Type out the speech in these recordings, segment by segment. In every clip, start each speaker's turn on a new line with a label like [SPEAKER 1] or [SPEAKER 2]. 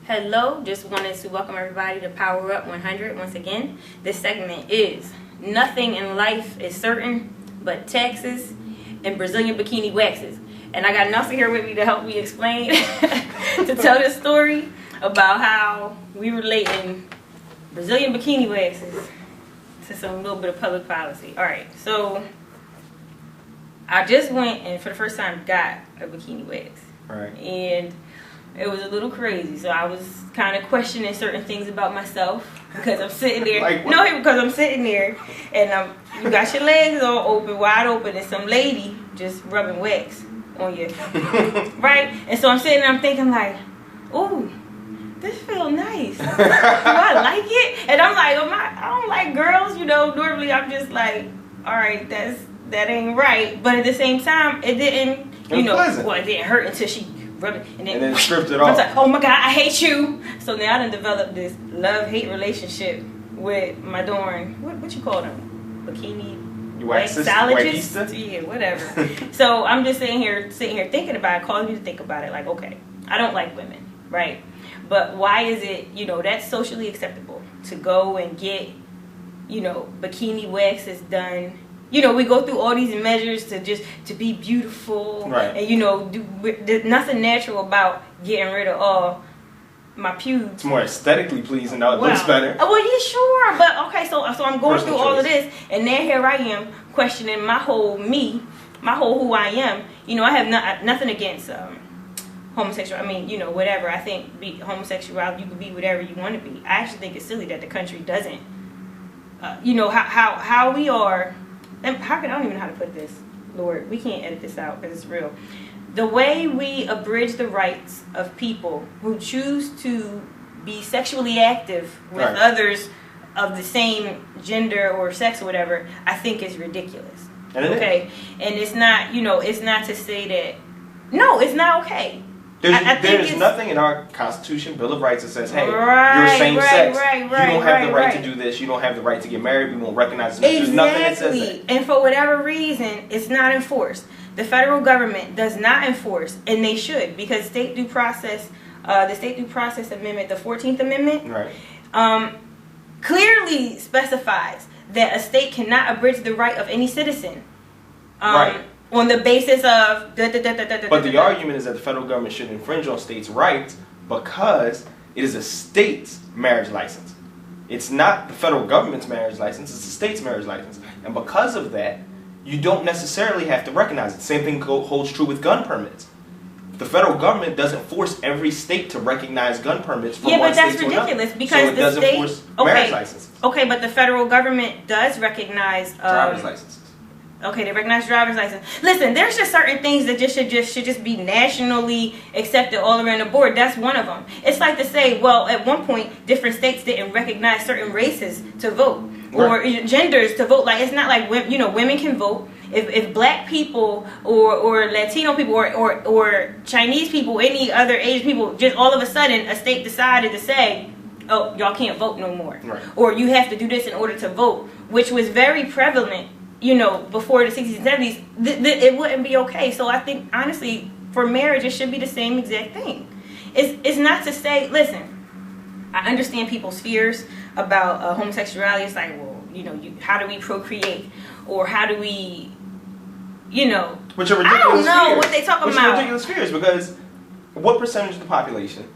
[SPEAKER 1] Hello, just wanted to welcome everybody to Power Up 100 once again. This segment is nothing in life is certain but taxes and Brazilian bikini waxes. And I got Nelson here with me to help me explain, to tell this story about how we relating Brazilian bikini waxes to some little bit of public policy. Alright, so I just went and for the first time got a bikini wax.
[SPEAKER 2] Right.
[SPEAKER 1] And it was a little crazy, so I was kind of questioning certain things about myself because I'm sitting there. Because I'm sitting there, and you got your legs all open, wide open, and some lady just rubbing wax on you, right? And so I'm sitting there, I'm thinking like, ooh, this feels nice. Do I like it? And I'm like, I don't like girls, you know. Normally I'm just like, all right, that ain't right. But at the same time, it didn't,
[SPEAKER 2] pleasant.
[SPEAKER 1] Well, it didn't hurt until she rubbed it, and then
[SPEAKER 2] stripped it
[SPEAKER 1] I
[SPEAKER 2] off.
[SPEAKER 1] was like, oh my God, I hate you. So now I done developed this love-hate relationship with my darn, what you call them? Bikini waxologists? Yeah, whatever. So I'm just sitting here thinking about it, causing me to think about it. Like, okay, I don't like women, right? But why is it, that's socially acceptable to go and get, bikini waxes done? We go through all these measures to be beautiful,
[SPEAKER 2] right?
[SPEAKER 1] And there's nothing natural about getting rid of all my pubes.
[SPEAKER 2] It's more aesthetically pleasing. Now it looks better.
[SPEAKER 1] Well, yeah, sure, but okay. So I'm going through all of this, and then here I am questioning my whole who I am. I have nothing against homosexual. I mean, whatever. I think homosexuality, you can be whatever you want to be. I actually think it's silly that the country doesn't. How we are. And I don't even know how to put this, Lord. We can't edit this out because it's real. The way we abridge the rights of people who choose to be sexually active with others of the same gender or sex or whatever, I think is ridiculous.
[SPEAKER 2] And it is.
[SPEAKER 1] And it's not, it's not to say that, no, it's not okay.
[SPEAKER 2] There's nothing in our Constitution, Bill of Rights that says, hey,
[SPEAKER 1] you're
[SPEAKER 2] same sex.
[SPEAKER 1] You
[SPEAKER 2] don't have the right to do this. You don't have the right to get married. We won't recognize it. There's nothing that says that.
[SPEAKER 1] And for whatever reason, it's not enforced. The federal government does not enforce, and they should, because the State Due Process Amendment, the 14th Amendment, clearly specifies that a state cannot abridge the right of any citizen. On the basis of
[SPEAKER 2] But the argument is that the federal government should infringe on states' rights because it is a state's marriage license. It's not the federal government's marriage license, it's the state's marriage license. And because of that, you don't necessarily have to recognize it. Same thing holds true with gun permits. The federal government doesn't force every state to recognize gun permits from one state to another.
[SPEAKER 1] Yeah, but that's ridiculous because
[SPEAKER 2] the state doesn't force marriage licenses.
[SPEAKER 1] Okay, but the federal government does recognize
[SPEAKER 2] driver's licenses.
[SPEAKER 1] Okay, they recognize driver's license. Listen, there's just certain things that should just be nationally accepted all around the board. That's one of them. It's like to say, well, at one point, different states didn't recognize certain races to vote or genders to vote. Like, it's not like women can vote. If black people or Latino people or Chinese people, any other Asian people, just all of a sudden a state decided to say, oh, y'all can't vote no more, or you have to do this in order to vote, which was very prevalent. Before the 60s and 70s, it wouldn't be okay. So I think, honestly, for marriage, it should be the same exact thing. It's not to say, listen, I understand people's fears about homosexuality. It's like, well, how do we procreate? Or how do we,
[SPEAKER 2] Which are ridiculous
[SPEAKER 1] I don't know
[SPEAKER 2] fears.
[SPEAKER 1] what they talking
[SPEAKER 2] Which
[SPEAKER 1] about.
[SPEAKER 2] Are ridiculous fears because what percentage of the population,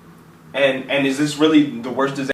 [SPEAKER 2] and is this really the worst disaster?